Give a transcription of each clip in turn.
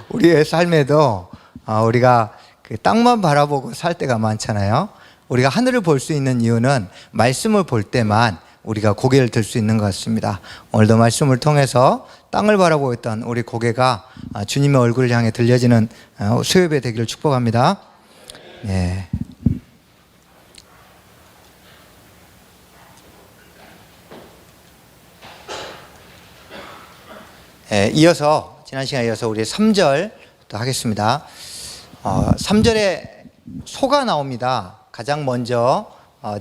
우리의 삶에도 우리가 그 땅만 바라보고 살 때가 많잖아요. 우리가 하늘을 볼 수 있는 이유는 말씀을 볼 때만 우리가 고개를 들 수 있는 것 같습니다. 오늘도 말씀을 통해서 땅을 바라보고 있던 우리 고개가 주님의 얼굴을 향해 들려지는 수요예배 되기를 축복합니다. 네. 이어서 지난 시간에 이어서 우리 3절 또 하겠습니다. 3절에 소가 나옵니다. 가장 먼저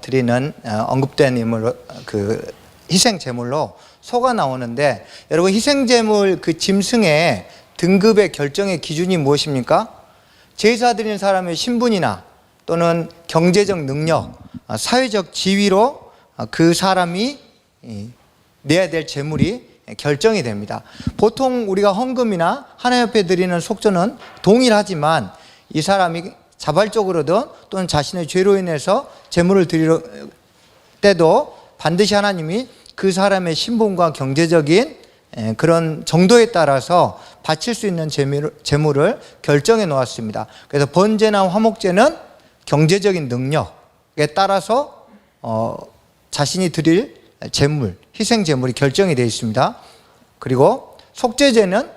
드리는 언급된 인물로 그 희생 제물로 소가 나오는데, 여러분 희생 제물 그 짐승의 등급의 결정의 기준이 무엇입니까? 제사 드리는 사람의 신분이나 또는 경제적 능력, 사회적 지위로 그 사람이 내야 될 제물이 결정이 됩니다. 보통 우리가 헌금이나 하나님 앞에 드리는 속전은 동일하지만 이 사람이 자발적으로든 또는 자신의 죄로 인해서 제물을 드릴 때도 반드시 하나님이 그 사람의 신분과 경제적인 그런 정도에 따라서 바칠 수 있는 제물을 결정해 놓았습니다. 그래서 번제나 화목제는 경제적인 능력에 따라서 자신이 드릴 제물, 희생 제물이 결정이 되어 있습니다. 그리고 속죄제는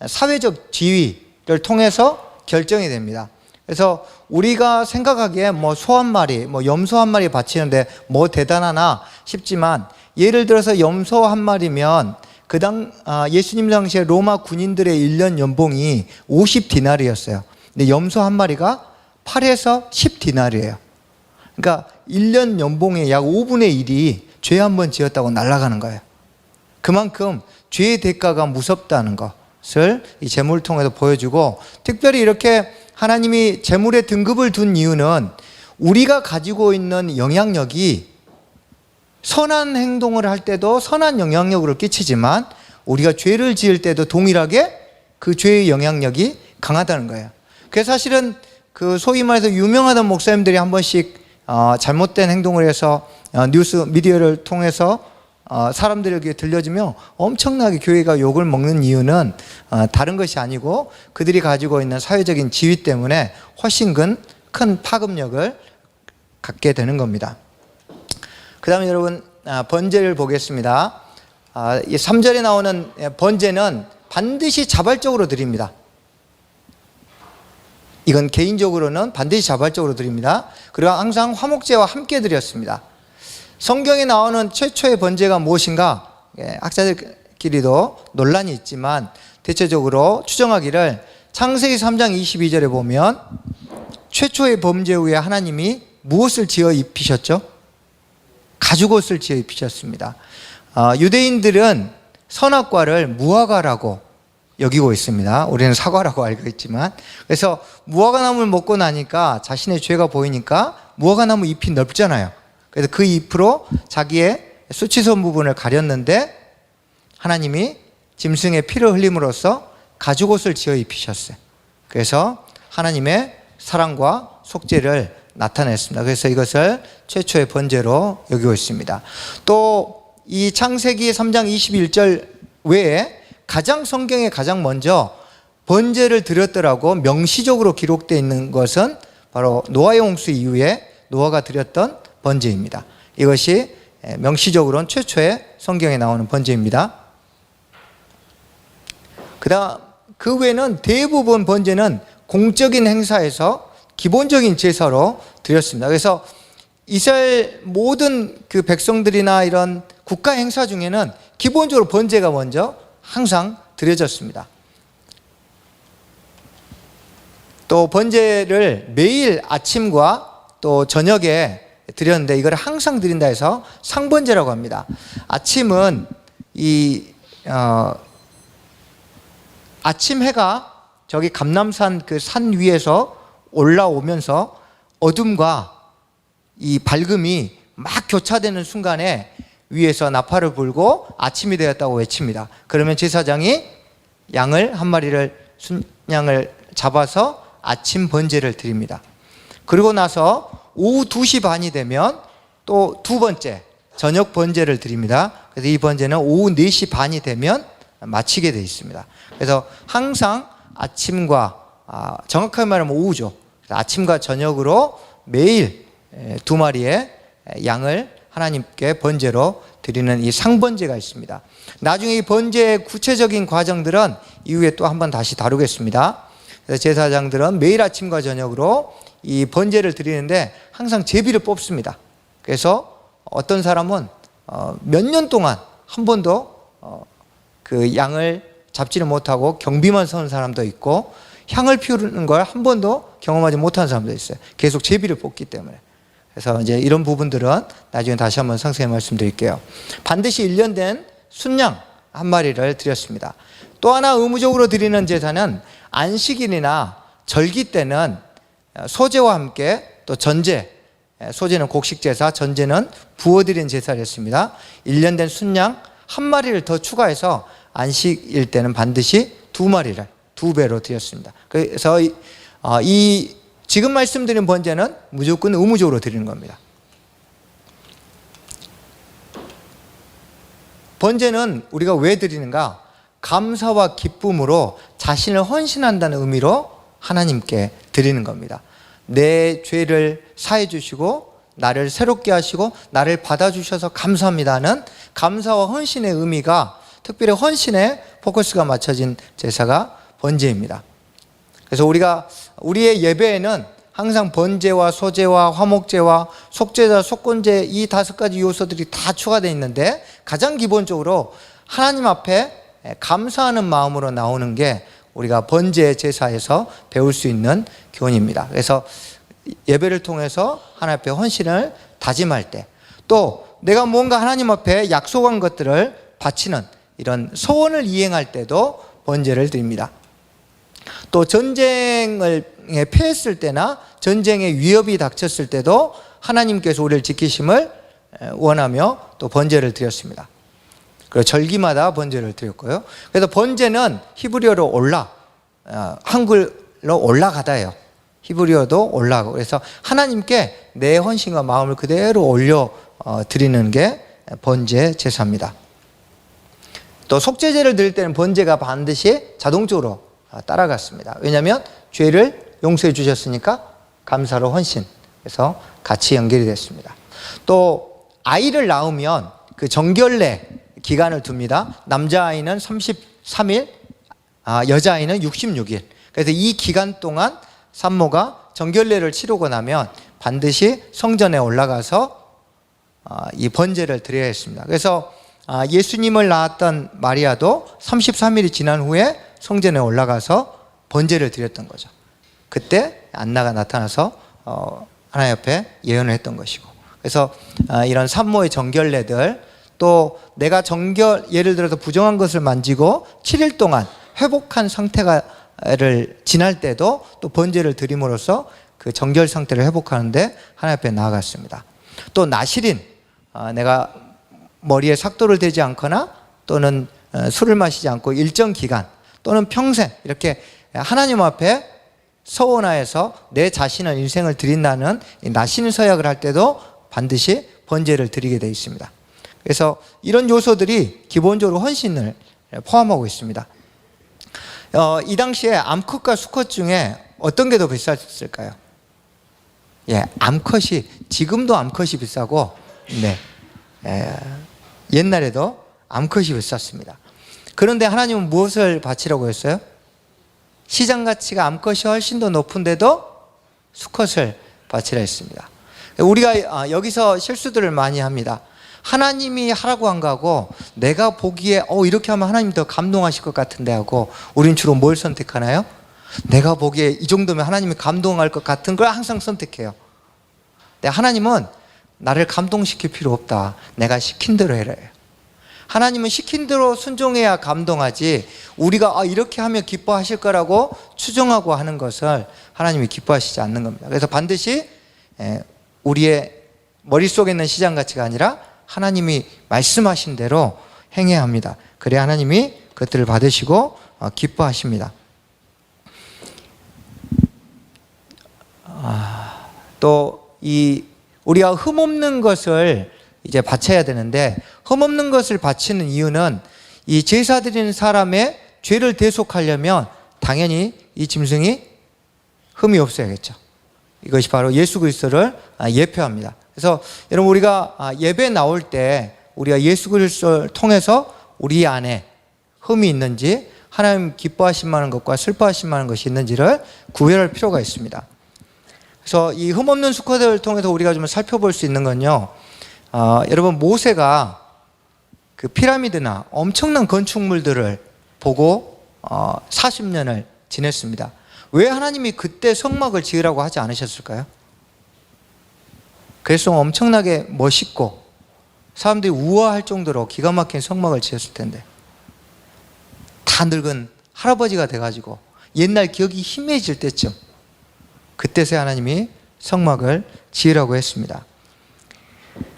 사회적 지위를 통해서 결정이 됩니다. 그래서 우리가 생각하기에 소 한 마리, 염소 한 마리 바치는데 대단하나 싶지만, 예를 들어서 염소 한 마리면 예수님 당시에 로마 군인들의 1년 연봉이 50디나리였어요. 근데 염소 한 마리가 8에서 10디나리예요. 그러니까 1년 연봉의 약 5분의 1이 죄 한 번 지었다고 날아가는 거예요. 그만큼 죄의 대가가 무섭다는 것을 이 제물을 통해서 보여주고, 특별히 이렇게 하나님이 제물의 등급을 둔 이유는 우리가 가지고 있는 영향력이 선한 행동을 할 때도 선한 영향력을 끼치지만 우리가 죄를 지을 때도 동일하게 그 죄의 영향력이 강하다는 거예요. 그래서 사실은 그 소위 말해서 유명하던 목사님들이 한 번씩 잘못된 행동을 해서 뉴스 미디어를 통해서 사람들에게 들려지며 엄청나게 교회가 욕을 먹는 이유는 다른 것이 아니고 그들이 가지고 있는 사회적인 지위 때문에 훨씬 큰 파급력을 갖게 되는 겁니다. 그 다음에 여러분 번제를 보겠습니다. 이 3절에 나오는 번제는 반드시 자발적으로 드립니다. 이건 개인적으로는 반드시 자발적으로 드립니다. 그리고 항상 화목제와 함께 드렸습니다. 성경에 나오는 최초의 번제가 무엇인가? 학자들끼리도 논란이 있지만 대체적으로 추정하기를 창세기 3장 22절에 보면 최초의 번제 후에 하나님이 무엇을 지어 입히셨죠? 가죽옷을 지어 입히셨습니다. 유대인들은 선악과를 무화과라고 여기고 있습니다. 우리는 사과라고 알고 있지만, 그래서 무화과나무를 먹고 나니까 자신의 죄가 보이니까 무화과나무 잎이 넓잖아요. 그래서 그 잎으로 자기의 수치선 부분을 가렸는데 하나님이 짐승의 피를 흘림으로써 가죽옷을 지어 입히셨어요. 그래서 하나님의 사랑과 속죄를 나타냈습니다. 그래서 이것을 최초의 번제로 여기고 있습니다. 또 이 창세기 3장 21절 외에 성경에 가장 먼저 번제를 드렸더라고 명시적으로 기록되어 있는 것은 바로 노아의 홍수 이후에 노아가 드렸던 번제입니다. 이것이 명시적으로는 최초의 성경에 나오는 번제입니다. 그 외에는 대부분 번제는 공적인 행사에서 기본적인 제사로 드렸습니다. 그래서 이스라엘 모든 그 백성들이나 이런 국가 행사 중에는 기본적으로 번제가 먼저 항상 드려졌습니다. 또 번제를 매일 아침과 또 저녁에 드렸는데 이걸 항상 드린다 해서 상번제라고 합니다. 아침은 아침 해가 저기 감람산 그 산 위에서 올라오면서 어둠과 이 밝음이 막 교차되는 순간에 위에서 나팔을 불고 아침이 되었다고 외칩니다. 그러면 제사장이 양을 한 마리를 순양을 잡아서 아침 번제를 드립니다. 그리고 나서 오후 2시 반이 되면 또 두 번째 저녁 번제를 드립니다. 그래서 이 번제는 오후 4시 반이 되면 마치게 되어 있습니다. 그래서 항상 아침과 정확하게 말하면 오후죠. 아침과 저녁으로 매일 2마리의 양을 하나님께 번제로 드리는 이 상번제가 있습니다. 나중에 이 번제의 구체적인 과정들은 이후에 또 한번 다시 다루겠습니다. 그래서 제사장들은 매일 아침과 저녁으로 이 번제를 드리는데 항상 제비를 뽑습니다. 그래서 어떤 사람은 몇 년 동안 한 번도 그 양을 잡지를 못하고 경비만 서는 사람도 있고, 향을 피우는 걸 한 번도 경험하지 못한 사람도 있어요. 계속 제비를 뽑기 때문에. 그래서 이제 이런 부분들은 나중에 다시 한번 상세히 말씀드릴게요. 반드시 1년 된 순양 한 마리를 드렸습니다. 또 하나 의무적으로 드리는 제사는 안식일이나 절기 때는 소제와 함께 또 전제, 소제는 곡식제사, 전제는 부어드린 제사를 했습니다. 1년 된 순양 한 마리를 더 추가해서 안식일 때는 반드시 2마리를 2배로 드렸습니다. 그래서 이 지금 말씀드린 번제는 무조건 의무적으로 드리는 겁니다. 번제는 우리가 왜 드리는가? 감사와 기쁨으로 자신을 헌신한다는 의미로 하나님께 드리는 겁니다. 내 죄를 사해 주시고 나를 새롭게 하시고 나를 받아주셔서 감사합니다는 감사와 헌신의 의미가, 특별히 헌신에 포커스가 맞춰진 제사가 번제입니다. 그래서 우리의 예배에는 항상 번제와 소제와 화목제와 속제와 속건제 이 5가지 요소들이 다 추가되어 있는데, 가장 기본적으로 하나님 앞에 감사하는 마음으로 나오는 게 우리가 번제 제사에서 배울 수 있는 교훈입니다. 그래서 예배를 통해서 하나님 앞에 헌신을 다짐할 때, 또 내가 뭔가 하나님 앞에 약속한 것들을 바치는 이런 소원을 이행할 때도 번제를 드립니다. 또 전쟁을 패했을 때나 전쟁의 위협이 닥쳤을 때도 하나님께서 우리를 지키심을 원하며 또 번제를 드렸습니다. 그리고 절기마다 번제를 드렸고요. 그래서 번제는 히브리어로 한글로 올라가다예요. 히브리어도 올라가고, 그래서 하나님께 내 헌신과 마음을 그대로 올려 드리는 게 번제 제사입니다. 또 속죄제를 드릴 때는 번제가 반드시 자동적으로 따라갔습니다. 왜냐하면 죄를 용서해 주셨으니까 감사로 헌신, 그래서 같이 연결이 됐습니다. 또 아이를 낳으면 그 정결례 기간을 둡니다. 남자아이는 33일, 여자아이는 66일. 그래서 이 기간 동안 산모가 정결례를 치르고 나면 반드시 성전에 올라가서 이 번제를 드려야 했습니다. 그래서 예수님을 낳았던 마리아도 33일이 지난 후에 성전에 올라가서 번제를 드렸던 거죠. 그때 안나가 나타나서 하나님 앞에 예언을 했던 것이고, 그래서 이런 산모의 정결례들, 또 내가 예를 들어서 부정한 것을 만지고 7일 동안 회복한 상태를 지날 때도 또 번제를 드림으로써 그 정결 상태를 회복하는데 하나님 앞에 나아갔습니다. 또 나실인, 내가 머리에 삭도를 대지 않거나 또는 술을 마시지 않고 일정 기간 또는 평생 이렇게 하나님 앞에 서원하여서 내 자신의 인생을 드린다는 나신 서약을 할 때도 반드시 번제를 드리게 되어 있습니다. 그래서 이런 요소들이 기본적으로 헌신을 포함하고 있습니다. 이 당시에 암컷과 수컷 중에 어떤 게 더 비쌌을까요? 암컷이, 지금도 암컷이 비싸고, 옛날에도 암컷이 비쌌습니다. 그런데 하나님은 무엇을 바치라고 했어요? 시장 가치가 암컷이 훨씬 더 높은데도 수컷을 바치라 했습니다. 우리가 여기서 실수들을 많이 합니다. 하나님이 하라고 한 거하고 내가 보기에 이렇게 하면 하나님 더 감동하실 것 같은데 하고, 우린 주로 뭘 선택하나요? 내가 보기에 이 정도면 하나님이 감동할 것 같은 걸 항상 선택해요. 근데 하나님은 나를 감동시킬 필요 없다. 내가 시킨 대로 해라. 하나님은 시킨 대로 순종해야 감동하지, 우리가 이렇게 하면 기뻐하실 거라고 추정하고 하는 것을 하나님이 기뻐하시지 않는 겁니다. 그래서 반드시 우리의 머릿속에 있는 시장 가치가 아니라 하나님이 말씀하신 대로 행해야 합니다. 그래야 하나님이 그것들을 받으시고 기뻐하십니다. 또 우리가 흠없는 것을 이제 바쳐야 되는데, 흠없는 것을 바치는 이유는 이 제사 드리는 사람의 죄를 대속하려면 당연히 이 짐승이 흠이 없어야겠죠. 이것이 바로 예수 그리스도를 예표합니다. 그래서 여러분, 우리가 예배 나올 때 우리가 예수 그리스도를 통해서 우리 안에 흠이 있는지, 하나님 기뻐하실 만한 것과 슬퍼하실 만한 것이 있는지를 구별할 필요가 있습니다. 그래서 이 흠없는 수컷을 통해서 우리가 좀 살펴볼 수 있는 건요, 여러분, 모세가 그 피라미드나 엄청난 건축물들을 보고 40년을 지냈습니다. 왜 하나님이 그때 성막을 지으라고 하지 않으셨을까요? 그래서 엄청나게 멋있고 사람들이 우아할 정도로 기가 막힌 성막을 지었을 텐데, 다 늙은 할아버지가 돼가지고 옛날 기억이 희미해질 때쯤, 그때서야 하나님이 성막을 지으라고 했습니다.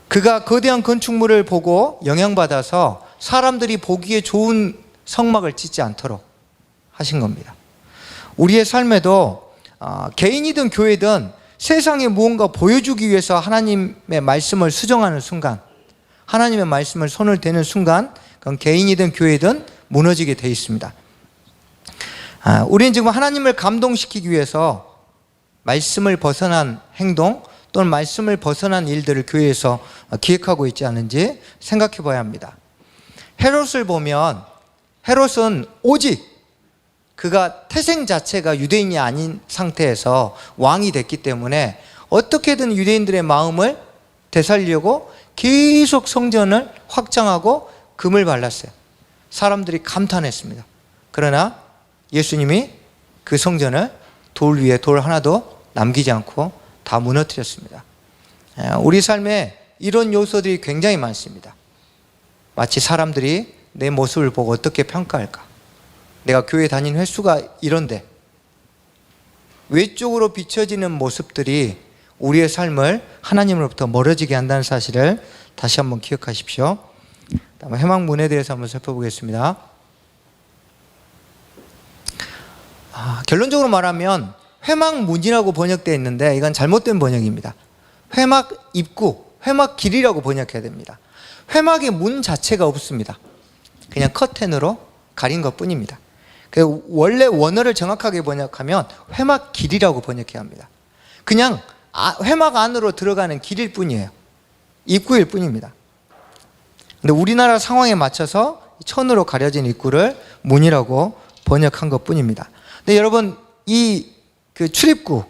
그가 거대한 건축물을 보고 영향받아서 사람들이 보기에 좋은 성막을 짓지 않도록 하신 겁니다. 우리의 삶에도 개인이든 교회든 세상에 무언가 보여주기 위해서 하나님의 말씀을 수정하는 순간, 하나님의 말씀을 손을 대는 순간, 그건 개인이든 교회든 무너지게 돼 있습니다. 우리는 지금 하나님을 감동시키기 위해서 말씀을 벗어난 행동 또는 말씀을 벗어난 일들을 교회에서 기획하고 있지 않은지 생각해 봐야 합니다. 헤롯을 보면, 헤롯은 오직 그가 태생 자체가 유대인이 아닌 상태에서 왕이 됐기 때문에 어떻게든 유대인들의 마음을 되살리려고 계속 성전을 확장하고 금을 발랐어요. 사람들이 감탄했습니다. 그러나 예수님이 그 성전을 돌 위에 돌 하나도 남기지 않고 다 무너뜨렸습니다. 우리 삶에 이런 요소들이 굉장히 많습니다. 마치 사람들이 내 모습을 보고 어떻게 평가할까? 내가 교회 다닌 횟수가 이런데, 외적으로 비춰지는 모습들이 우리의 삶을 하나님으로부터 멀어지게 한다는 사실을 다시 한번 기억하십시오. 다음에 회막문에 대해서 한번 살펴보겠습니다. 결론적으로 말하면 회막문이라고 번역되어 있는데 이건 잘못된 번역입니다. 회막 입구, 회막 길이라고 번역해야 됩니다. 회막의 문 자체가 없습니다. 그냥 커튼으로 가린 것 뿐입니다. 원래 원어를 정확하게 번역하면 회막 길이라고 번역해야 합니다. 그냥 회막 안으로 들어가는 길일 뿐이에요. 입구일 뿐입니다. 근데 우리나라 상황에 맞춰서 천으로 가려진 입구를 문이라고 번역한 것 뿐입니다. 근데 여러분, 이 그 출입구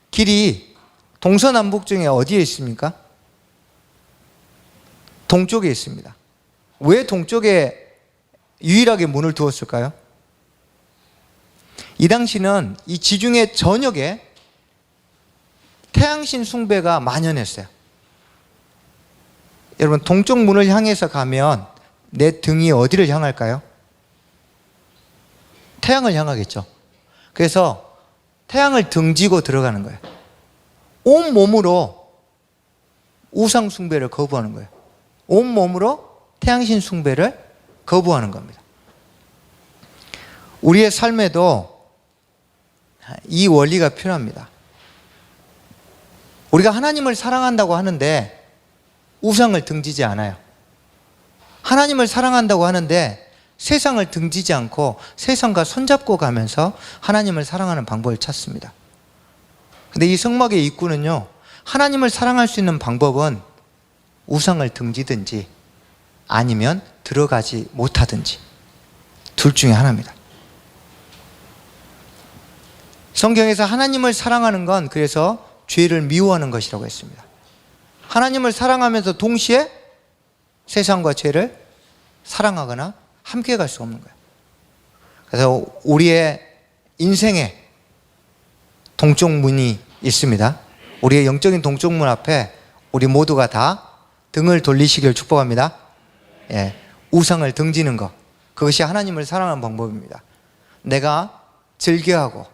길이 동서남북 중에 어디에 있습니까? 동쪽에 있습니다. 왜 동쪽에 유일하게 문을 두었을까요? 이 당시는 이 지중해 전역에 태양신 숭배가 만연했어요. 여러분, 동쪽 문을 향해서 가면 내 등이 어디를 향할까요? 태양을 향하겠죠. 그래서 태양을 등지고 들어가는 거예요. 온 몸으로 우상 숭배를 거부하는 거예요. 온 몸으로 태양신 숭배를 거부하는 겁니다. 우리의 삶에도 이 원리가 필요합니다. 우리가 하나님을 사랑한다고 하는데 우상을 등지지 않아요. 하나님을 사랑한다고 하는데 세상을 등지지 않고 세상과 손잡고 가면서 하나님을 사랑하는 방법을 찾습니다. 근데 이 성막의 입구는요, 하나님을 사랑할 수 있는 방법은 우상을 등지든지 아니면 들어가지 못하든지 둘 중에 하나입니다. 성경에서 하나님을 사랑하는 건 그래서 죄를 미워하는 것이라고 했습니다. 하나님을 사랑하면서 동시에 세상과 죄를 사랑하거나 함께 갈 수 없는 거예요. 그래서 우리의 인생에 동쪽 문이 있습니다. 우리의 영적인 동쪽 문 앞에 우리 모두가 다 등을 돌리시길 축복합니다. 우상을 등지는 것, 그것이 하나님을 사랑하는 방법입니다. 내가 즐겨하고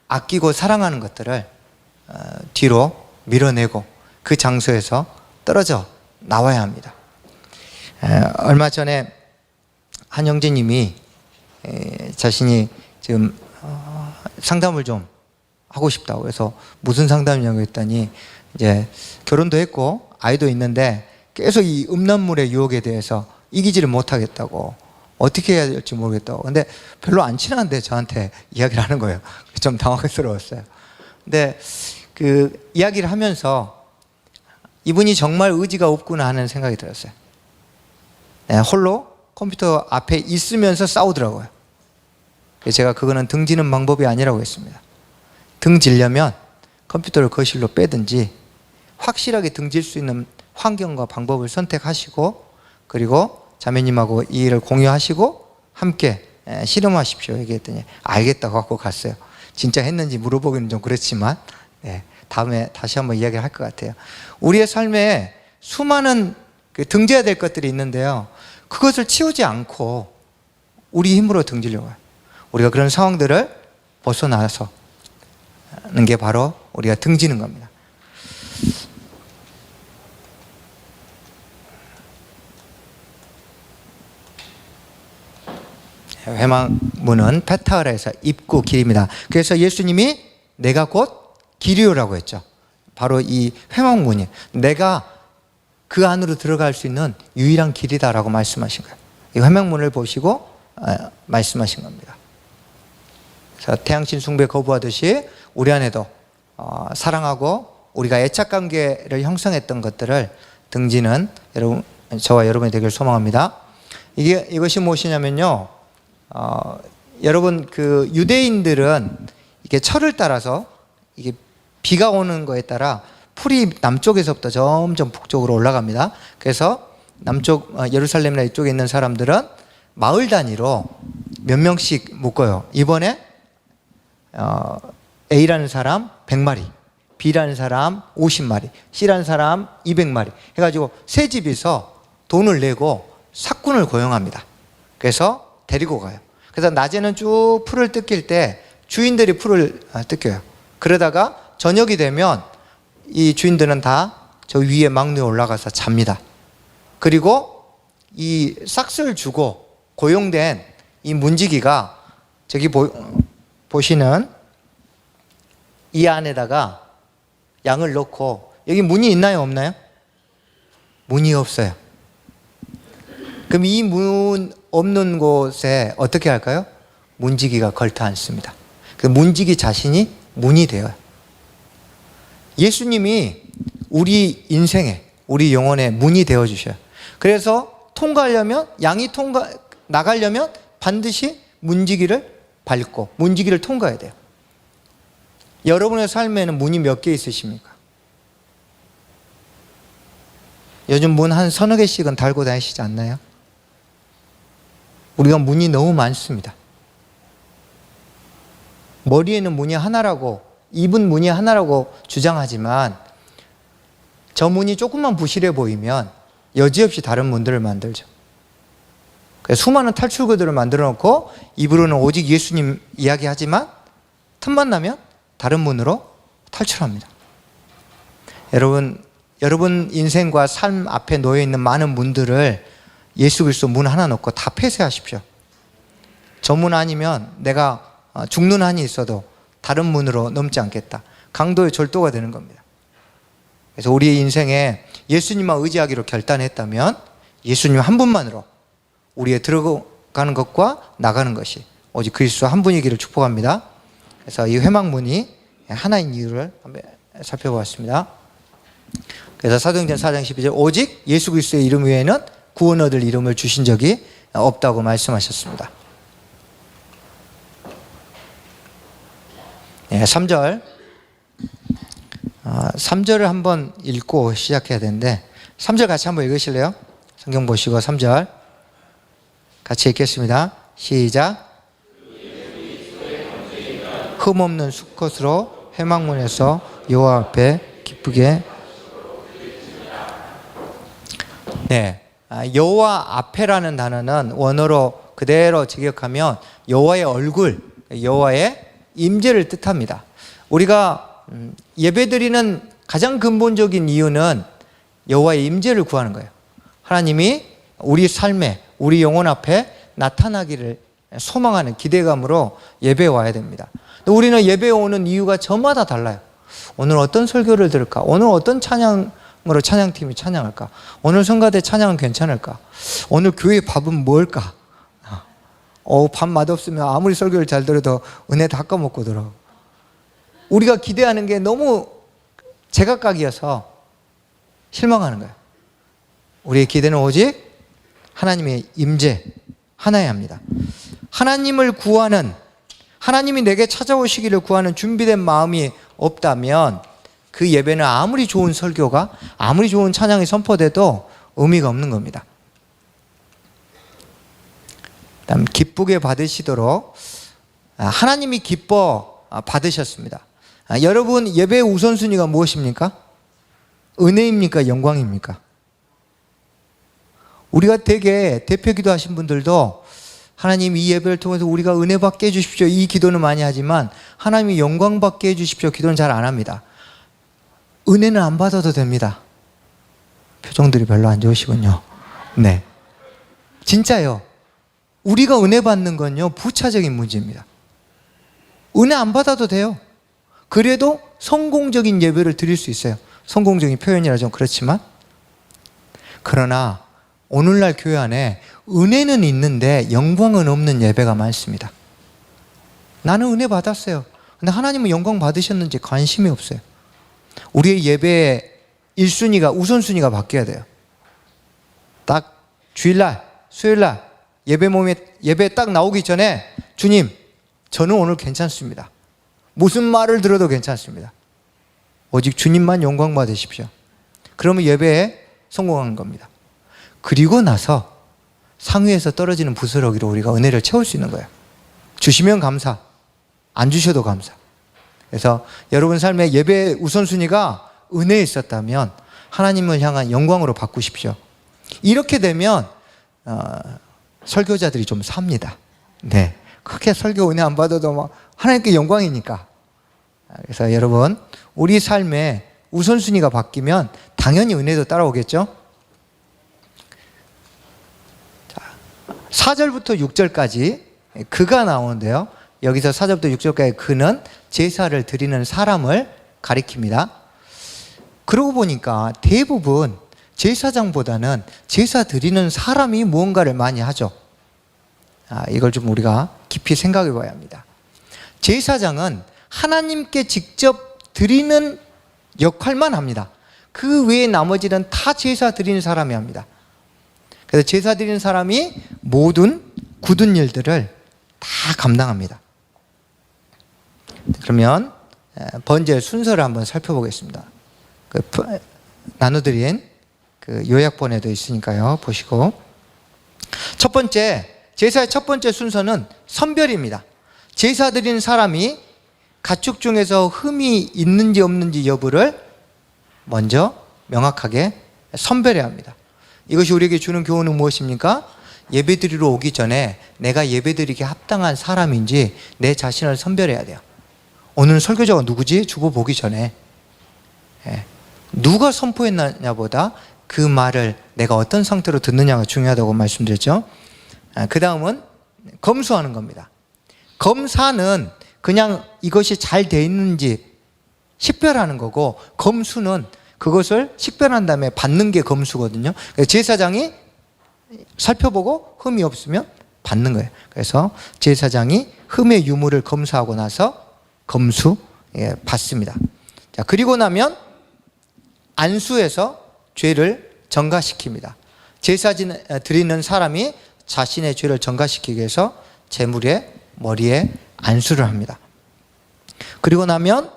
아끼고 사랑하는 것들을 뒤로 밀어내고 그 장소에서 떨어져 나와야 합니다. 얼마 전에 한 형제님이 자신이 지금 상담을 좀 하고 싶다고 해서 무슨 상담이냐고 했더니 이제 결혼도 했고 아이도 있는데 계속 이 음란물의 유혹에 대해서 이기지를 못하겠다고 어떻게 해야 될지 모르겠다고. 근데 별로 안 친한데 저한테 이야기를 하는 거예요. 좀 당황스러웠어요. 근데 그 이야기를 하면서 이분이 정말 의지가 없구나 하는 생각이 들었어요. 네, 홀로 컴퓨터 앞에 있으면서 싸우더라고요. 제가 그거는 등지는 방법이 아니라고 했습니다. 등지려면 컴퓨터를 거실로 빼든지 확실하게 등질 수 있는 환경과 방법을 선택하시고, 그리고 자매님하고 이 일을 공유하시고 함께 실험하십시오 얘기했더니 알겠다고 갖고 갔어요. 진짜 했는지 물어보기는 좀 그렇지만 다음에 다시 한번 이야기를 할 것 같아요. 우리의 삶에 수많은 등져야 될 것들이 있는데요, 그것을 치우지 않고 우리 힘으로 등지려고 해요. 우리가 그런 상황들을 벗어나서 하는 게 바로 우리가 등지는 겁니다. 회막문은 페타라에서 입구 길입니다. 그래서 예수님이 내가 곧 길이요라고 했죠. 바로 이 회막문이 내가 그 안으로 들어갈 수 있는 유일한 길이다라고 말씀하신 거예요. 이 회막문을 보시고 말씀하신 겁니다. 그래서 태양신 숭배 거부하듯이 우리 안에도 사랑하고 우리가 애착관계를 형성했던 것들을 등지는 여러분, 저와 여러분이 되길 소망합니다. 이것이 무엇이냐면요, 여러분 그 유대인들은 이게 철을 따라서 이게 비가 오는 거에 따라 풀이 남쪽에서부터 점점 북쪽으로 올라갑니다. 그래서 남쪽 예루살렘이나 이쪽에 있는 사람들은 마을 단위로 몇 명씩 묶어요. 이번에 A라는 사람 100마리, B라는 사람 50마리, C라는 사람 200마리 해가지고 세 집이서 돈을 내고 삭군을 고용합니다. 그래서 데리고 가요. 그래서 낮에는 쭉 풀을 뜯길 때 주인들이 풀을 뜯겨요. 그러다가 저녁이 되면 이 주인들은 다 저 위에 막루에 올라가서 잡니다. 그리고 이 싹스를 주고 고용된 이 문지기가 저기 보시는 이 안에다가 양을 넣고, 여기 문이 있나요 없나요? 문이 없어요. 그럼 이 문 없는 곳에 어떻게 할까요? 문지기가 걸터 앉습니다. 그 문지기 자신이 문이 되어요. 예수님이 우리 인생에, 우리 영혼에 문이 되어주셔요. 그래서 통과하려면, 양이 나가려면 반드시 문지기를 밟고 문지기를 통과해야 돼요. 여러분의 삶에는 문이 몇 개 있으십니까? 요즘 문 한 서너 개씩은 달고 다니시지 않나요? 우리가 문이 너무 많습니다. 머리에는 문이 하나라고, 입은 문이 하나라고 주장하지만 저 문이 조금만 부실해 보이면 여지없이 다른 문들을 만들죠. 그래서 수많은 탈출구들을 만들어 놓고 입으로는 오직 예수님 이야기하지만 틈만 나면 다른 문으로 탈출합니다. 여러분 인생과 삶 앞에 놓여 있는 많은 문들을 예수 그리스도 문 하나 놓고 다 폐쇄하십시오. 저 문 아니면 내가 죽는 한이 있어도 다른 문으로 넘지 않겠다. 강도의 절도가 되는 겁니다. 그래서 우리의 인생에 예수님만 의지하기로 결단했다면 예수님 한 분만으로 우리의 들어가는 것과 나가는 것이 오직 그리스도 한 분이기를 축복합니다. 그래서 이 회막문이 하나인 이유를 한번 살펴보았습니다. 그래서 사도행전 4장 12절 오직 예수 그리스도의 이름 외에는 구원 얻을 이름을 주신 적이 없다고 말씀하셨습니다. 3절 3절을 한번 읽고 시작해야 되는데 3절 같이 한번 읽으실래요? 성경 보시고 3절 같이 읽겠습니다. 시작. 흠없는 수컷으로 회막문에서 여호와 앞에 기쁘게. 여호와 앞에라는 단어는 원어로 그대로 직역하면 여호와의 얼굴, 여호와의 임재를 뜻합니다. 우리가 예배드리는 가장 근본적인 이유는 여호와의 임재를 구하는 거예요. 하나님이 우리 삶에, 우리 영혼 앞에 나타나기를 소망하는 기대감으로 예배에 와야 됩니다. 우리는 예배에 오는 이유가 저마다 달라요. 오늘 어떤 설교를 들을까? 오늘 어떤 찬양으로 찬양팀이 찬양할까? 오늘 성가대 찬양은 괜찮을까? 오늘 교회 밥은 뭘까? 밥 맛없으면 아무리 설교를 잘 들어도 은혜 다 까먹고 들어. 우리가 기대하는 게 너무 제각각이어서 실망하는 거예요. 우리의 기대는 오직 하나님의 임재 하나여야 합니다. 하나님을 구하는, 하나님이 내게 찾아오시기를 구하는 준비된 마음이 없다면 그 예배는 아무리 좋은 설교가, 아무리 좋은 찬양이 선포돼도 의미가 없는 겁니다. 다음, 기쁘게 받으시도록 하나님이 기뻐 받으셨습니다. 여러분, 예배의 우선순위가 무엇입니까? 은혜입니까? 영광입니까? 우리가 되게 대표기도 하신 분들도 하나님 이 예배를 통해서 우리가 은혜 받게 해주십시오, 이 기도는 많이 하지만 하나님이 영광 받게 해주십시오 기도는 잘 안 합니다. 은혜는 안 받아도 됩니다. 표정들이 별로 안 좋으시군요. 네, 진짜요. 우리가 은혜 받는 건요 부차적인 문제입니다. 은혜 안 받아도 돼요. 그래도 성공적인 예배를 드릴 수 있어요. 성공적인 표현이라 좀 그렇지만, 그러나 오늘날 교회 안에 은혜는 있는데 영광은 없는 예배가 많습니다. 나는 은혜 받았어요. 근데 하나님은 영광 받으셨는지 관심이 없어요. 우리의 예배의 1순위가, 우선순위가 바뀌어야 돼요. 딱 주일날, 수요일날 예배 딱 나오기 전에 주님, 저는 오늘 괜찮습니다. 무슨 말을 들어도 괜찮습니다. 오직 주님만 영광 받으십시오. 그러면 예배에 성공한 겁니다. 그리고 나서 상위에서 떨어지는 부스러기로 우리가 은혜를 채울 수 있는 거예요. 주시면 감사, 안 주셔도 감사. 그래서 여러분 삶의 예배의 우선순위가 은혜에 있었다면 하나님을 향한 영광으로 바꾸십시오. 이렇게 되면 설교자들이 좀 삽니다. 네, 그렇게 설교 은혜 안 받아도 막 하나님께 영광이니까. 그래서 여러분, 우리 삶의 우선순위가 바뀌면 당연히 은혜도 따라오겠죠. 4절부터 6절까지 그가 나오는데요, 여기서 4절부터 6절까지 그는 제사를 드리는 사람을 가리킵니다. 그러고 보니까 대부분 제사장보다는 제사 드리는 사람이 무언가를 많이 하죠. 이걸 좀 우리가 깊이 생각해 봐야 합니다. 제사장은 하나님께 직접 드리는 역할만 합니다. 그 외에 나머지는 다 제사 드리는 사람이 합니다. 그래서 제사 드리는 사람이 모든 굳은 일들을 다 감당합니다. 그러면 번제 순서를 한번 살펴보겠습니다. 나눠드린 요약본에도 있으니까요, 보시고. 첫 번째, 제사의 첫 번째 순서는 선별입니다. 제사 드리는 사람이 가축 중에서 흠이 있는지 없는지 여부를 먼저 명확하게 선별해야 합니다. 이것이 우리에게 주는 교훈은 무엇입니까? 예배드리러 오기 전에 내가 예배드리기에 합당한 사람인지 내 자신을 선별해야 돼요. 오늘 설교자가 누구지? 주고 보기 전에 누가 선포했느냐보다 그 말을 내가 어떤 상태로 듣느냐가 중요하다고 말씀드렸죠. 그 다음은 검수하는 겁니다. 검사는 그냥 이것이 잘 돼 있는지 식별하는 거고, 검수는 그것을 식별한 다음에 받는 게 검수거든요. 제사장이 살펴보고 흠이 없으면 받는 거예요. 그래서 제사장이 흠의 유무를 검수하고 나서 검수 받습니다. 자, 그리고 나면 안수해서 죄를 전가시킵니다. 제사 드리는 사람이 자신의 죄를 전가시키기 위해서 제물의 머리에 안수를 합니다. 그리고 나면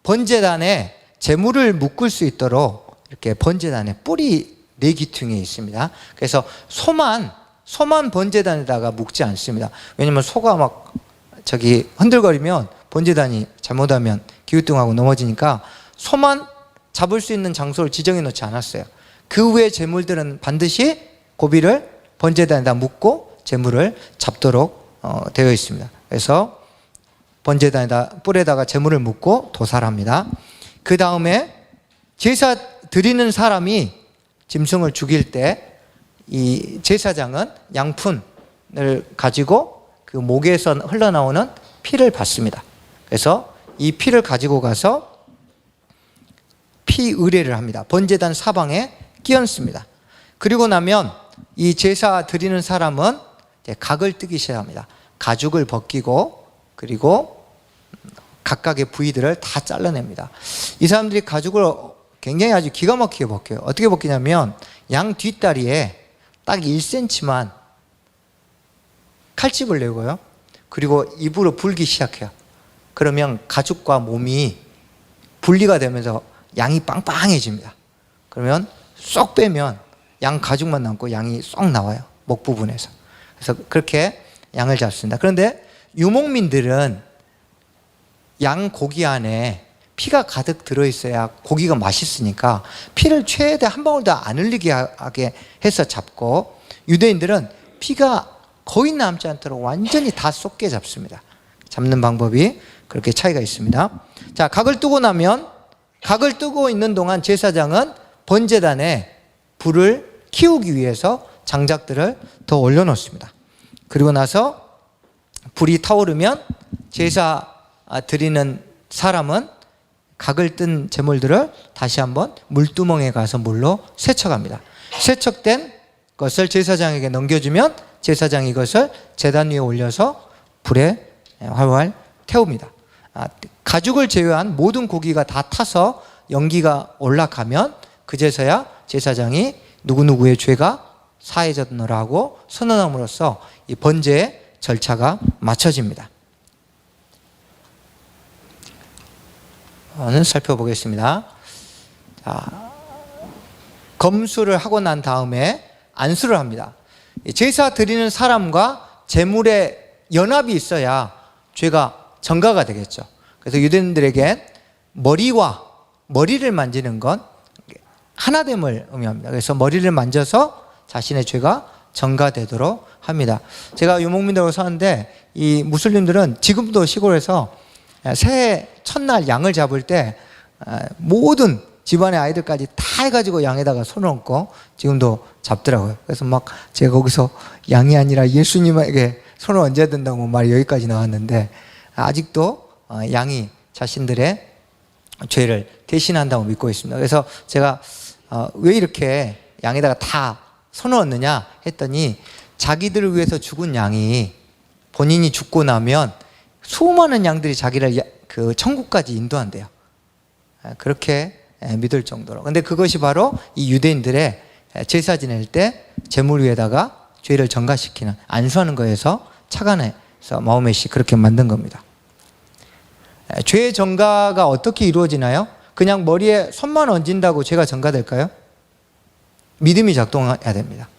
번제단에 제물을 묶을 수 있도록 이렇게 번제단에 뿔이 4기퉁이 있습니다. 그래서 소만 번제단에다가 묶지 않습니다. 왜냐면 소가 막 흔들거리면 번제단이 잘못하면 기우뚱하고 넘어지니까 소만 잡을 수 있는 장소를 지정해 놓지 않았어요. 그 외의 제물들은 반드시 고비를 번제단에다 묶고 제물을 잡도록 되어 있습니다. 그래서 번제단에다 뿔에다가 제물을 묶고 도사를 합니다. 그 다음에 제사 드리는 사람이 짐승을 죽일 때 이 제사장은 양푼을 가지고 그 목에서 흘러나오는 피를 받습니다. 그래서 이 피를 가지고 가서 피 의례를 합니다. 번제단 사방에 끼얹습니다. 그리고 나면 이 제사 드리는 사람은 이제 각을 뜨기 시작합니다. 가죽을 벗기고 그리고 각각의 부위들을 다 잘라냅니다. 이 사람들이 가죽을 굉장히 아주 기가 막히게 벗겨요. 어떻게 벗기냐면 양 뒷다리에 딱 1cm만 칼집을 내고요. 그리고 입으로 불기 시작해요. 그러면 가죽과 몸이 분리가 되면서 양이 빵빵해집니다. 그러면 쏙 빼면 양 가죽만 남고 양이 쏙 나와요. 목 부분에서. 그래서 그렇게 양을 잡습니다. 그런데 유목민들은 양 고기 안에 피가 가득 들어있어야 고기가 맛있으니까 피를 최대 한 방울도 안 흘리게 하게 해서 잡고, 유대인들은 피가 거의 남지 않도록 완전히 다 쏟게 잡습니다. 잡는 방법이 그렇게 차이가 있습니다. 자, 각을 뜨고 나면, 각을 뜨고 있는 동안 제사장은 번제단에 불을 키우기 위해서 장작들을 더 올려놓습니다. 그리고 나서 불이 타오르면 제사 드리는 사람은 각을 뜬 제물들을 다시 한번 물두멍에 가서 물로 세척합니다. 세척된 것을 제사장에게 넘겨주면 제사장이 이것을 제단 위에 올려서 불에 활활 태웁니다. 가죽을 제외한 모든 고기가 다 타서 연기가 올라가면 그제서야 제사장이 누구누구의 죄가 사해졌노라고 선언함으로써 이 번제의 절차가 마쳐집니다. 는 살펴보겠습니다. 자, 검수를 하고 난 다음에 안수를 합니다. 제사 드리는 사람과 제물의 연합이 있어야 죄가 전가가 되겠죠. 그래서 유대인들에겐 머리와 머리를 만지는 건 하나됨을 의미합니다. 그래서 머리를 만져서 자신의 죄가 전가되도록 합니다. 제가 유목민들하고 사는데 이 무슬림들은 지금도 시골에서 새해 첫날 양을 잡을 때 모든 집안의 아이들까지 다 해가지고 양에다가 손을 얹고 지금도 잡더라고요. 그래서 막 제가 거기서 양이 아니라 예수님에게 손을 얹어야 된다고 말이 여기까지 나왔는데, 아직도 양이 자신들의 죄를 대신한다고 믿고 있습니다. 그래서 제가 왜 이렇게 양에다가 다 손을 얹느냐 했더니, 자기들을 위해서 죽은 양이 본인이 죽고 나면 수많은 양들이 자기를 그 천국까지 인도한대요. 그렇게 믿을 정도로. 근데 그것이 바로 이 유대인들의 제사 지낼 때 제물 위에다가 죄를 전가시키는, 안수하는 거에서 착안해서 마호멧이 그렇게 만든 겁니다. 죄 전가가 어떻게 이루어지나요? 그냥 머리에 손만 얹은다고 죄가 전가될까요? 믿음이 작동해야 됩니다.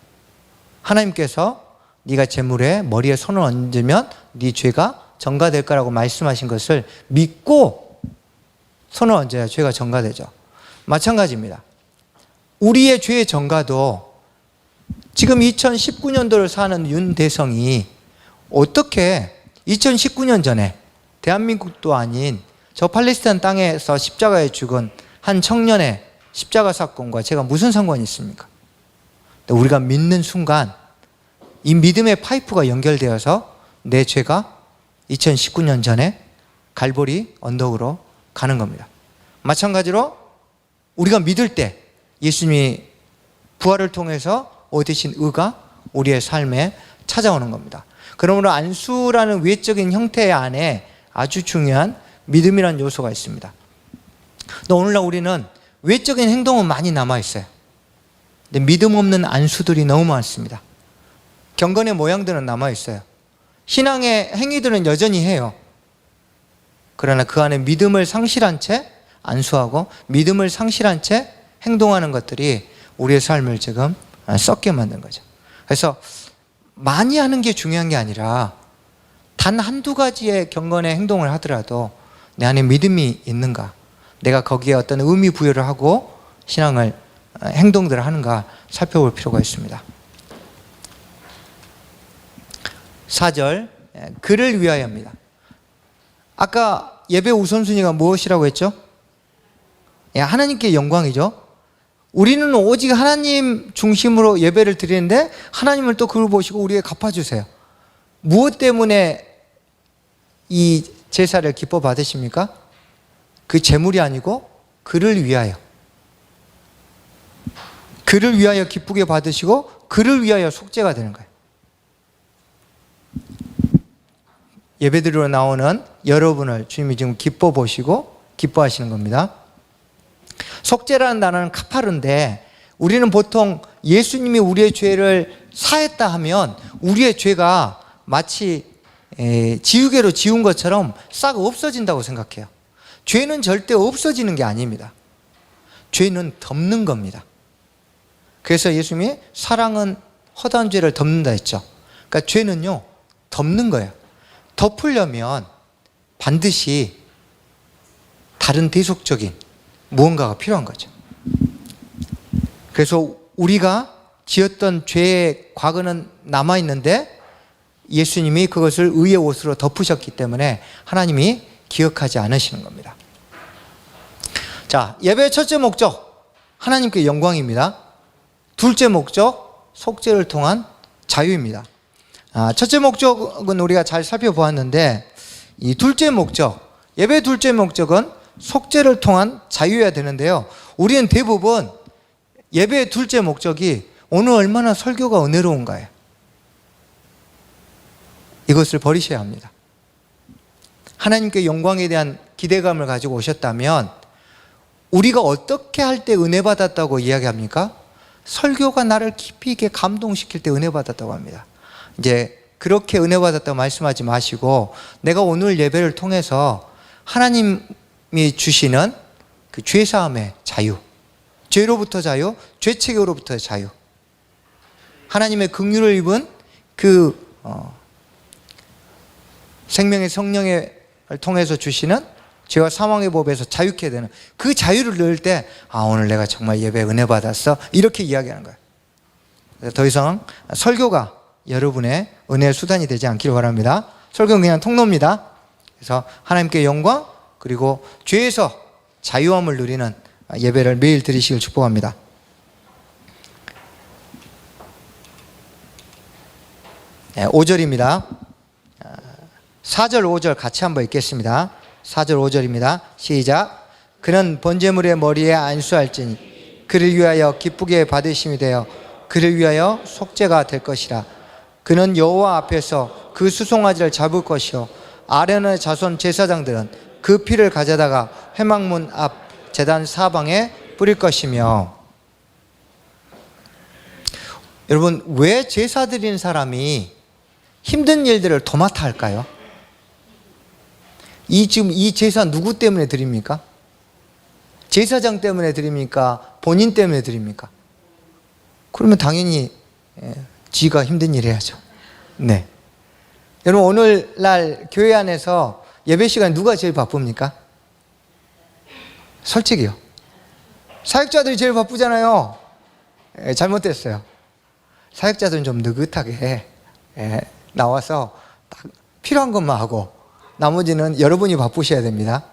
하나님께서 네가 제물에 머리에 손을 얹으면 네 죄가 전가될 거라고 말씀하신 것을 믿고 손을 얹어야 죄가 전가되죠. 마찬가지입니다. 우리의 죄의 전가도 지금 2019년도를 사는 윤대성이 어떻게 2019년 전에 대한민국도 아닌 저 팔레스타인 땅에서 십자가에 죽은 한 청년의 십자가 사건과 제가 무슨 상관이 있습니까? 우리가 믿는 순간 이 믿음의 파이프가 연결되어서 내 죄가 2019년 전에 갈보리 언덕으로 가는 겁니다. 마찬가지로 우리가 믿을 때 예수님이 부활을 통해서 얻으신 의가 우리의 삶에 찾아오는 겁니다. 그러므로 안수라는 외적인 형태 안에 아주 중요한 믿음이라는 요소가 있습니다. 근데 오늘날 우리는 외적인 행동은 많이 남아있어요. 근데 믿음 없는 안수들이 너무 많습니다. 경건의 모양들은 남아있어요. 신앙의 행위들은 여전히 해요. 그러나 그 안에 믿음을 상실한 채 안수하고 믿음을 상실한 채 행동하는 것들이 우리의 삶을 지금 썩게 만든 거죠. 그래서 많이 하는 게 중요한 게 아니라 단 한두 가지의 경건의 행동을 하더라도 내 안에 믿음이 있는가, 내가 거기에 어떤 의미 부여를 하고 신앙을 행동들을 하는가 살펴볼 필요가 있습니다. 4절, 그를 위하여입니다. 아까 예배 우선순위가 무엇이라고 했죠? 하나님께 영광이죠. 우리는 오직 하나님 중심으로 예배를 드리는데 하나님을 또 그걸 보시고 우리에게 갚아주세요. 무엇 때문에 이 제사를 기뻐 받으십니까? 그 재물이 아니고 그를 위하여. 그를 위하여 기쁘게 받으시고 그를 위하여 속죄가 되는 거예요. 예배드리러 나오는 여러분을 주님이 지금 기뻐 보시고 기뻐하시는 겁니다. 속죄라는 단어는 카파르인데 우리는 보통 예수님이 우리의 죄를 사했다 하면 우리의 죄가 마치 지우개로 지운 것처럼 싹 없어진다고 생각해요. 죄는 절대 없어지는 게 아닙니다. 죄는 덮는 겁니다. 그래서 예수님이 사랑은 허다한 죄를 덮는다 했죠. 그러니까 죄는요, 덮는 거예요. 덮으려면 반드시 다른 대속적인 무언가가 필요한 거죠. 그래서 우리가 지었던 죄의 과거는 남아있는데 예수님이 그것을 의의 옷으로 덮으셨기 때문에 하나님이 기억하지 않으시는 겁니다. 자, 예배의 첫째 목적, 하나님께 영광입니다. 둘째 목적, 속죄를 통한 자유입니다. 첫째 목적은 우리가 잘 살펴보았는데 이 둘째 목적, 예배의 둘째 목적은 속죄를 통한 자유여야 되는데요. 우리는 대부분 예배의 둘째 목적이 오늘 얼마나 설교가 은혜로운가요? 이것을 버리셔야 합니다. 하나님께 영광에 대한 기대감을 가지고 오셨다면 우리가 어떻게 할 때 은혜 받았다고 이야기합니까? 설교가 나를 깊이 있게 감동시킬 때 은혜 받았다고 합니다. 이제 그렇게 은혜 받았다고 말씀하지 마시고 내가 오늘 예배를 통해서 하나님이 주시는 그 죄사함의 자유, 죄로부터 자유, 죄책으로부터 자유, 하나님의 긍휼을 입은 그 생명의 성령을 통해서 주시는 죄와 사망의 법에서 자유케 되는 그 자유를 넣을 때 오늘 내가 정말 예배 은혜 받았어, 이렇게 이야기하는 거예요. 더 이상 설교가 여러분의 은혜의 수단이 되지 않기를 바랍니다. 설교는 그냥 통로입니다. 그래서 하나님께 영광 그리고 죄에서 자유함을 누리는 예배를 매일 드리시길 축복합니다. 5절입니다. 4절 5절 같이 한번 읽겠습니다. 4절 5절입니다. 시작. 그는 번제물의 머리에 안수할지니 그를 위하여 기쁘게 받으심이 되어 그를 위하여 속죄가 될 것이라. 그는 여호와 앞에서 그 수송아지를 잡을 것이요 아론의 자손 제사장들은 그 피를 가져다가 회막문 앞 제단 사방에 뿌릴 것이며. 여러분, 왜 제사 드리는 사람이 힘든 일들을 도맡아 할까요? 지금 이 제사 누구 때문에 드립니까? 제사장 때문에 드립니까? 본인 때문에 드립니까? 그러면 당연히 지가 힘든 일 해야죠. 네. 여러분, 오늘날 교회 안에서 예배 시간 누가 제일 바쁩니까? 솔직히요. 사역자들이 제일 바쁘잖아요. 잘못됐어요. 사역자들은 좀 느긋하게 나와서 딱 필요한 것만 하고 나머지는 여러분이 바쁘셔야 됩니다.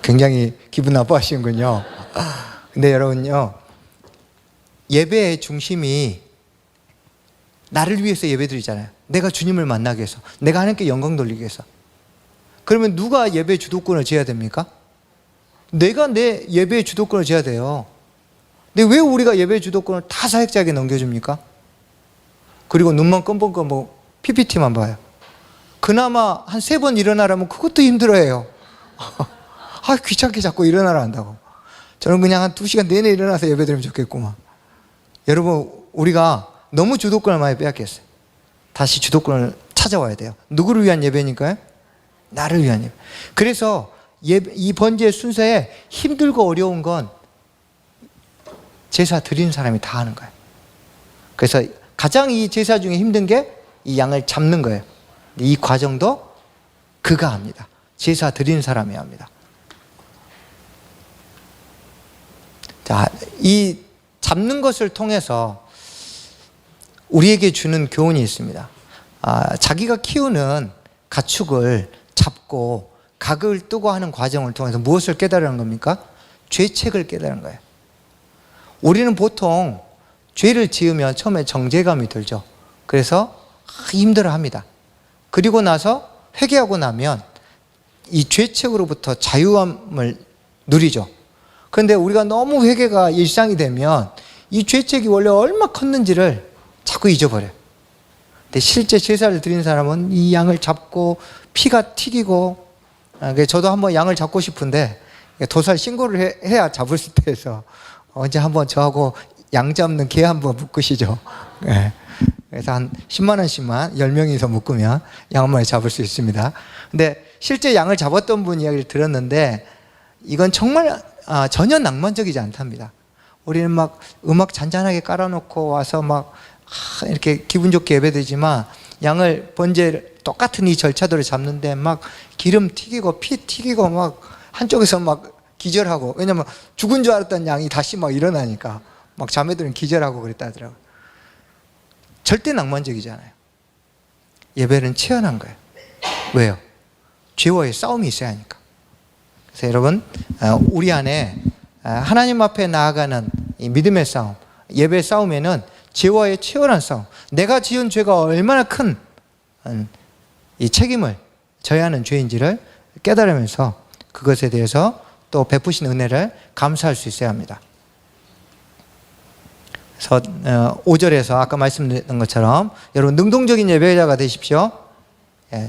굉장히 기분 나빠하시는군요. 근데 여러분요, 예배의 중심이 나를 위해서 예배드리잖아요. 내가 주님을 만나기 위해서, 내가 하나님께 영광 돌리기 위해서. 그러면 누가 예배의 주도권을 쥐어야 됩니까? 내가 내 예배의 주도권을 쥐어야 돼요. 근데 왜 우리가 예배의 주도권을 다 사역자에게 넘겨줍니까? 그리고 눈만 껌뻑껌뻑 PPT만 봐요. 그나마 한 3번 일어나라면 그것도 힘들어해요. 귀찮게 자꾸 일어나라 한다고. 저는 그냥 한 2시간 내내 일어나서 예배드리면 좋겠구만. 여러분, 우리가 너무 주도권을 많이 빼앗겼어요. 다시 주도권을 찾아와야 돼요. 누구를 위한 예배니까요? 나를 위한 예배. 그래서 이 번제의 순서에 힘들고 어려운 건 제사 드리는 사람이 다 하는 거예요. 그래서 가장 이 제사 중에 힘든 게 이 양을 잡는 거예요. 이 과정도 그가 합니다. 제사 드리는 사람이 합니다. 자, 이 잡는 것을 통해서 우리에게 주는 교훈이 있습니다. 자기가 키우는 가축을 잡고 각을 뜨고 하는 과정을 통해서 무엇을 깨달은 겁니까? 죄책을 깨달은 거예요. 우리는 보통 죄를 지으면 처음에 정죄감이 들죠. 그래서 힘들어합니다. 그리고 나서 회개하고 나면 이 죄책으로부터 자유함을 누리죠. 그런데 우리가 너무 회개가 일상이 되면 이 죄책이 원래 얼마 컸는지를 자꾸 잊어버려요. 근데 실제 제사를 드린 사람은 이 양을 잡고 피가 튀기고, 저도 한번 양을 잡고 싶은데 도살 신고를 해야 잡을 수 있대서 언제 한번 저하고 양 잡는 개 한번 묶으시죠. 네. 그래서 한 10만 원씩만 10명이서 묶으면 양 한 마리 잡을 수 있습니다. 근데 실제 양을 잡았던 분 이야기를 들었는데 이건 정말 전혀 낭만적이지 않답니다. 우리는 막 음악 잔잔하게 깔아놓고 와서 막 이렇게 기분 좋게 예배드리지만 양을 번제 똑같은 이 절차대로 잡는데 막 기름 튀기고 피 튀기고 막 한쪽에서 막 기절하고, 왜냐면 죽은 줄 알았던 양이 다시 막 일어나니까 막 자매들은 기절하고 그랬다 하더라고요. 절대 낭만적이잖아요. 예배는 치열한 거예요. 왜요? 죄와의 싸움이 있어야 하니까. 그래서 여러분, 우리 안에 하나님 앞에 나아가는 이 믿음의 싸움, 예배의 싸움에는 죄와의 치열한 싸움, 내가 지은 죄가 얼마나 큰 이 책임을 져야 하는 죄인지를 깨달으면서 그것에 대해서 또 베푸신 은혜를 감사할 수 있어야 합니다. 그래서 5절에서 아까 말씀드린 것처럼 여러분 능동적인 예배자가 되십시오.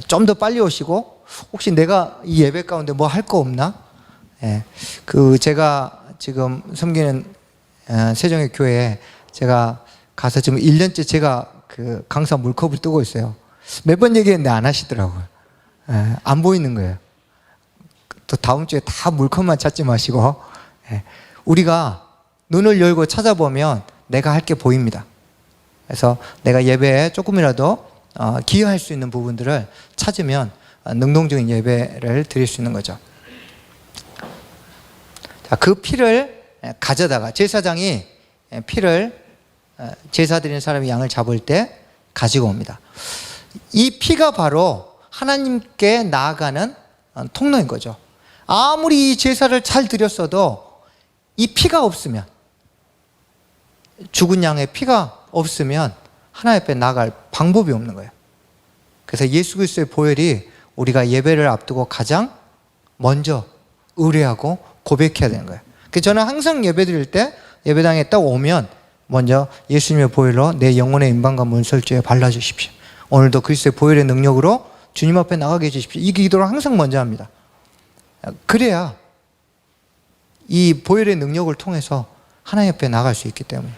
좀 더 빨리 오시고, 혹시 내가 이 예배 가운데 뭐 할 거 없나? 제가 지금 섬기는 세종의 교회에 제가 가서 지금 1년째 제가 그 강사 물컵을 뜨고 있어요. 몇 번 얘기했는데 안 하시더라고요. 안 보이는 거예요. 또 다음 주에 다 물컵만 찾지 마시고, 우리가 눈을 열고 찾아보면 내가 할 게 보입니다. 그래서 내가 예배에 조금이라도 기여할 수 있는 부분들을 찾으면 능동적인 예배를 드릴 수 있는 거죠. 자, 그 피를 가져다가 제사장이 피를 제사 드리는 사람이 양을 잡을 때 가지고 옵니다. 이 피가 바로 하나님께 나아가는 통로인 거죠. 아무리 이 제사를 잘 드렸어도 이 피가 없으면, 죽은 양의 피가 없으면 하나님 앞에 나아갈 방법이 없는 거예요. 그래서 예수 그리스도의 보혈이 우리가 예배를 앞두고 가장 먼저 의뢰하고 고백해야 되는 거예요. 그래서 저는 항상 예배 드릴 때 예배당에 딱 오면 먼저 예수님의 보혈로 내 영혼의 임방과 문설주에 발라주십시오. 오늘도 그리스도의 보혈의 능력으로 주님 앞에 나가게 해주십시오. 이 기도를 항상 먼저 합니다. 그래야 이 보혈의 능력을 통해서 하나님 앞에 나갈 수 있기 때문에.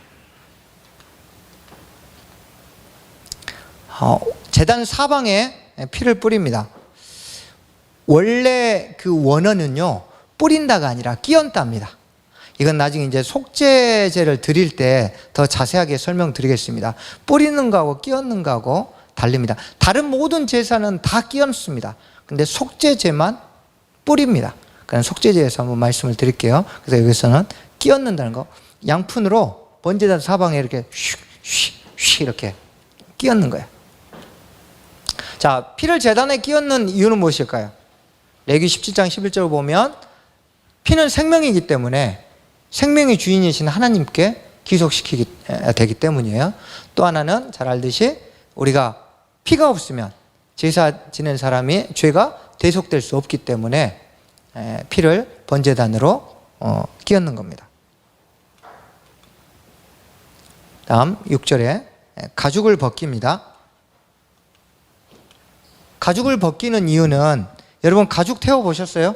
제단 사방에 피를 뿌립니다. 원래 그 원어는요, 뿌린다가 아니라 끼얹다입니다. 이건 나중에 이제 속죄제를 드릴 때 더 자세하게 설명드리겠습니다. 뿌리는 거하고 끼얹는 거하고 다릅니다. 다른 모든 제사는 다 끼얹습니다. 근데 속죄제만 뿌립니다. 그럼 속죄제에서 한번 말씀을 드릴게요. 그래서 여기서는 끼얹는다는 거, 양푼으로 번제단 사방에 이렇게 슉슉슉 이렇게 끼얹는 거예요. 자, 피를 제단에 끼얹는 이유는 무엇일까요? 레위기 17장 11절을 보면 피는 생명이기 때문에 생명의 주인이신 하나님께 기속시키게 되기 때문이에요. 또 하나는 잘 알듯이 우리가 피가 없으면 제사 지낸 사람이 죄가 대속될 수 없기 때문에 피를 번제단으로 끼얹는 겁니다. 다음 6절에 가죽을 벗깁니다. 가죽을 벗기는 이유는, 여러분 가죽 태워보셨어요?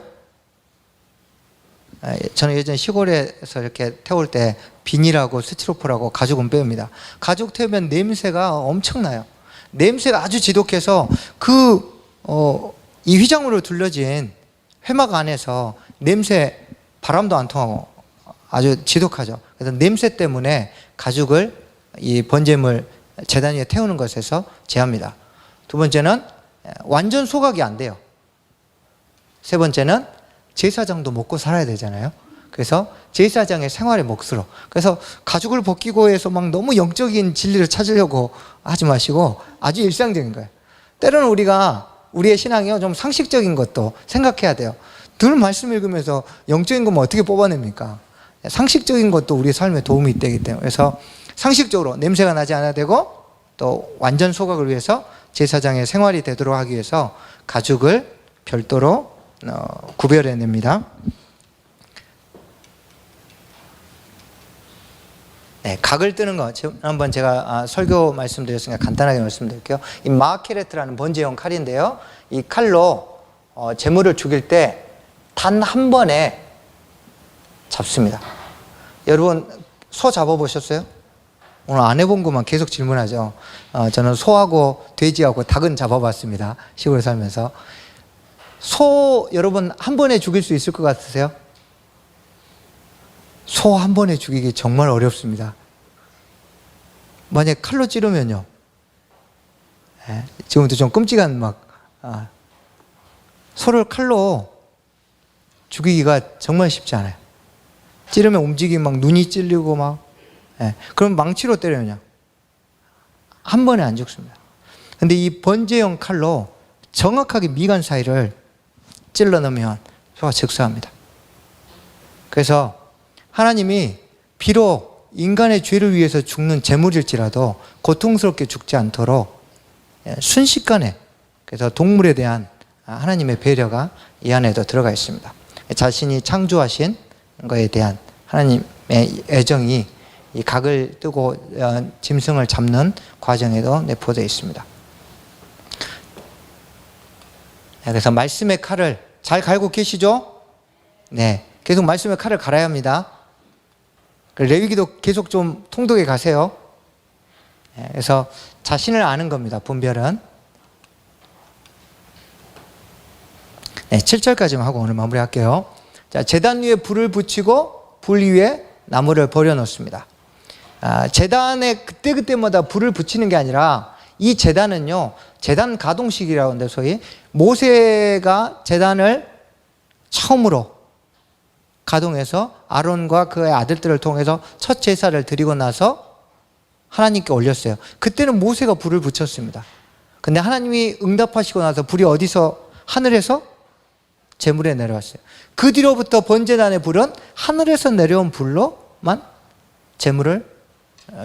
저는 예전 시골에서 이렇게 태울 때 비닐하고 스티로폼하고 가죽은 빼옵니다. 가죽 태우면 냄새가 엄청나요. 냄새가 아주 지독해서 이 휘장으로 둘러진 회막 안에서 냄새, 바람도 안 통하고 아주 지독하죠. 그래서 냄새 때문에 가죽을 이 번제물 제단 위에 태우는 것에서 제합니다. 두 번째는 완전 소각이 안 돼요. 세 번째는 제사장도 먹고 살아야 되잖아요. 그래서 제사장의 생활의 몫으로. 그래서 가죽을 벗기고 해서 막 너무 영적인 진리를 찾으려고 하지 마시고 아주 일상적인 거예요. 때로는 우리의 신앙이요, 좀 상식적인 것도 생각해야 돼요. 늘 말씀 읽으면서 영적인 것만 어떻게 뽑아냅니까? 상식적인 것도 우리의 삶에 도움이 되기 때문에. 그래서 상식적으로 냄새가 나지 않아야 되고, 또 완전 소각을 위해서 제사장의 생활이 되도록 하기 위해서 가죽을 별도로 구별해냅니다. 네, 각을 뜨는 거. 지난번 제가 설교 말씀드렸으니까 간단하게 말씀드릴게요. 이 마케레트라는 번제용 칼인데요. 이 칼로 재물을 죽일 때 단 한 번에 잡습니다. 여러분 소 잡아보셨어요? 오늘 안 해본 것만 계속 질문하죠. 저는 소하고 돼지하고 닭은 잡아봤습니다. 시골에 살면서. 소 여러분 한 번에 죽일 수 있을 것 같으세요? 소 한 번에 죽이기 정말 어렵습니다. 만약 칼로 찌르면요. 지금부터 좀 끔찍한 소를 칼로 죽이기가 정말 쉽지 않아요. 찌르면 움직이면 막 눈이 찔리고 그럼 망치로 때려요. 한 번에 안 죽습니다. 근데 이 번제용 칼로 정확하게 미간 사이를 찔러 넣으면 소가 즉사합니다. 그래서 하나님이 비록 인간의 죄를 위해서 죽는 제물일지라도 고통스럽게 죽지 않도록 순식간에, 그래서 동물에 대한 하나님의 배려가 이 안에도 들어가 있습니다. 자신이 창조하신 거에 대한 하나님의 애정이 이 각을 뜨고 짐승을 잡는 과정에도 내포되어 있습니다. 그래서 말씀의 칼을 잘 갈고 계시죠? 네, 계속 말씀의 칼을 갈아야 합니다. 레위기도 계속 좀 통독해 가세요. 그래서 자신을 아는 겁니다. 분별은. 네, 7절까지만 하고 오늘 마무리할게요. 자, 제단 위에 불을 붙이고 불 위에 나무를 버려놓습니다. 제단에 그때그때마다 불을 붙이는 게 아니라 이 제단은요, 제단 가동식이라고 하는데 소위 모세가 제단을 처음으로 가동해서 아론과 그의 아들들을 통해서 첫 제사를 드리고 나서 하나님께 올렸어요. 그때는 모세가 불을 붙였습니다. 근데 하나님이 응답하시고 나서 불이 어디서? 하늘에서 제물에 내려왔어요. 그 뒤로부터 번제단의 불은 하늘에서 내려온 불로만 제물을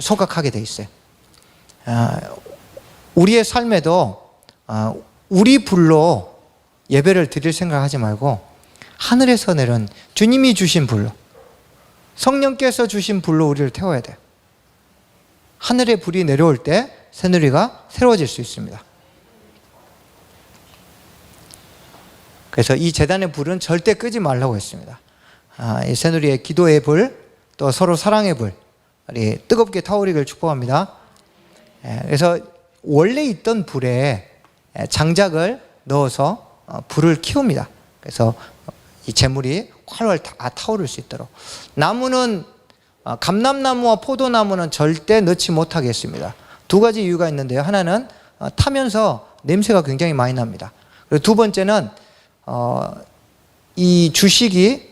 소각하게 돼 있어요. 우리의 삶에도 우리 불로 예배를 드릴 생각하지 말고 하늘에서 내려온 주님이 주신 불로, 성령께서 주신 불로 우리를 태워야 돼요. 하늘의 불이 내려올 때 새누리가 새로워질 수 있습니다. 그래서 이 제단의 불은 절대 끄지 말라고 했습니다. 이 새누리의 기도의 불, 또 서로 사랑의 불, 뜨겁게 타오르기를 축복합니다. 그래서 원래 있던 불에 장작을 넣어서 불을 키웁니다. 그래서 이 재물이 활활 다 타오를 수 있도록. 나무는 감람나무와 포도나무는 절대 넣지 못하게 했습니다. 두 가지 이유가 있는데요. 하나는 타면서 냄새가 굉장히 많이 납니다. 그리고 두 번째는 이 주식이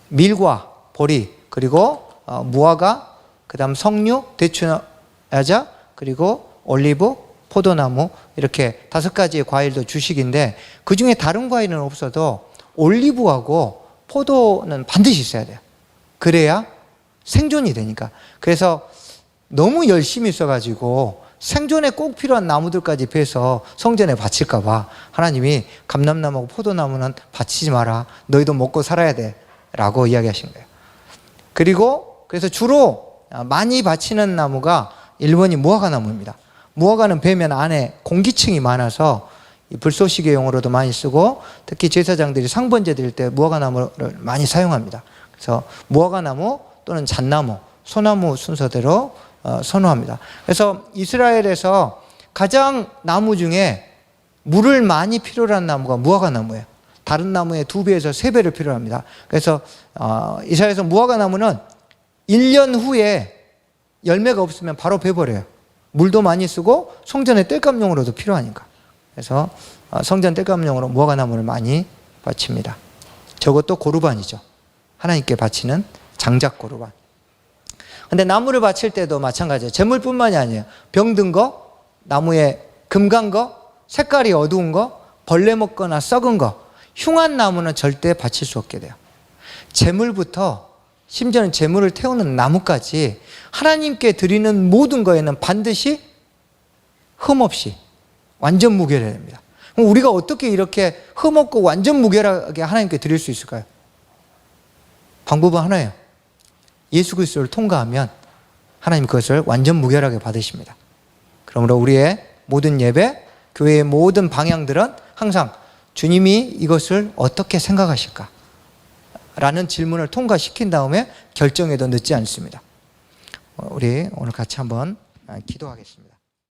밀과 보리, 그리고 무화과, 그 다음 석류, 대추야자, 그리고 올리브, 포도나무, 이렇게 5가지의 과일도 주식인데 그 중에 다른 과일은 없어도 올리브하고 포도는 반드시 있어야 돼요. 그래야 생존이 되니까. 그래서 너무 열심히 써가지고 생존에 꼭 필요한 나무들까지 베서 성전에 바칠까 봐 하나님이 감람나무하고 포도나무는 바치지 마라. 너희도 먹고 살아야 돼 라고 이야기하신 거예요. 그리고 그래서 주로 많이 바치는 나무가 1번이 무화과 나무입니다. 무화과는 베면 안에 공기층이 많아서 불쏘시개용으로도 많이 쓰고, 특히 제사장들이 상번제 드릴 때 무화과 나무를 많이 사용합니다. 그래서 무화과 나무 또는 잣나무, 소나무 순서대로 선호합니다. 그래서 이스라엘에서 가장 나무 중에 물을 많이 필요로 한 나무가 무화과 나무예요. 다른 나무의 2배에서 3배를 필요로 합니다. 그래서 이스라엘에서 무화과 나무는 1년 후에 열매가 없으면 바로 베버려요. 물도 많이 쓰고 성전의 땔감용으로도 필요하니까. 그래서 성전 땔감용으로 무화과 나무를 많이 바칩니다. 저것도 고르반이죠. 하나님께 바치는 장작 고르반. 근데 나무를 바칠 때도 마찬가지예요. 재물뿐만이 아니에요. 병든 거, 나무에 금 간 거, 색깔이 어두운 거, 벌레 먹거나 썩은 거, 흉한 나무는 절대 바칠 수 없게 돼요. 재물부터 심지어는 재물을 태우는 나무까지 하나님께 드리는 모든 거에는 반드시 흠없이 완전 무결해야 됩니다. 그럼 우리가 어떻게 이렇게 흠없고 완전 무결하게 하나님께 드릴 수 있을까요? 방법은 하나예요. 예수 그리스도를 통과하면 하나님 그것을 완전 무결하게 받으십니다. 그러므로 우리의 모든 예배, 교회의 모든 방향들은 항상 주님이 이것을 어떻게 생각하실까? 라는 질문을 통과시킨 다음에 결정해도 늦지 않습니다. 우리 오늘 같이 한번 기도하겠습니다.